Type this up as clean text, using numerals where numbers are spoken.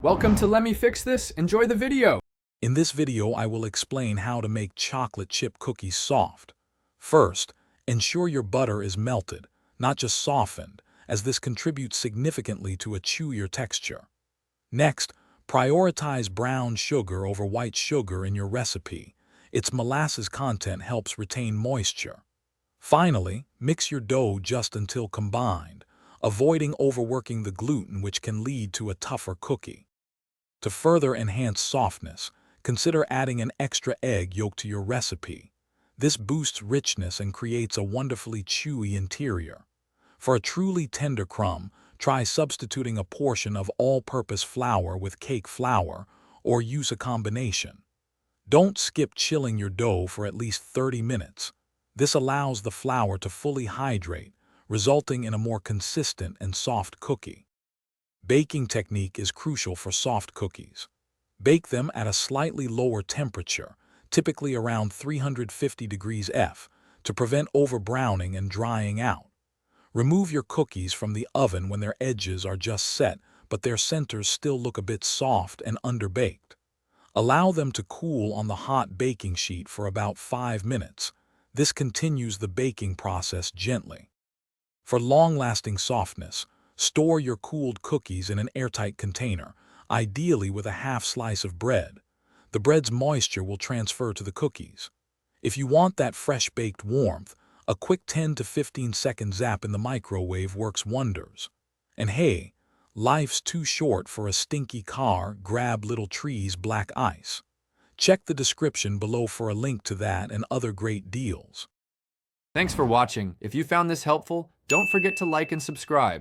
Welcome to Let Me Fix This. Enjoy the video. In this video, I will explain how to make chocolate chip cookies soft. First, ensure your butter is melted, not just softened, as this contributes significantly to a chewier texture. Next, prioritize brown sugar over white sugar in your recipe. Its molasses content helps retain moisture. Finally, mix your dough just until combined, avoiding overworking the gluten, which can lead to a tougher cookie. To further enhance softness, consider adding an extra egg yolk to your recipe. This boosts richness and creates a wonderfully chewy interior. For a truly tender crumb, try substituting a portion of all-purpose flour with cake flour, or use a combination. Don't skip chilling your dough for at least 30 minutes. This allows the flour to fully hydrate, resulting in a more consistent and soft cookie. Baking technique is crucial for soft cookies. Bake them at a slightly lower temperature, typically around 350 degrees F, to prevent overbrowning and drying out. Remove your cookies from the oven when their edges are just set, but their centers still look a bit soft and underbaked. Allow them to cool on the hot baking sheet for about 5 minutes. This continues the baking process gently. For long-lasting softness, store your cooled cookies in an airtight container, ideally with a half slice of bread. The bread's moisture will transfer to the cookies. If you want that fresh-baked warmth, a quick 10 to 15-second zap in the microwave works wonders. And hey, life's too short for a stinky car, grab Little Tree's black ice. Check the description below for a link to that and other great deals. Thanks for watching. If you found this helpful, don't forget to like and subscribe.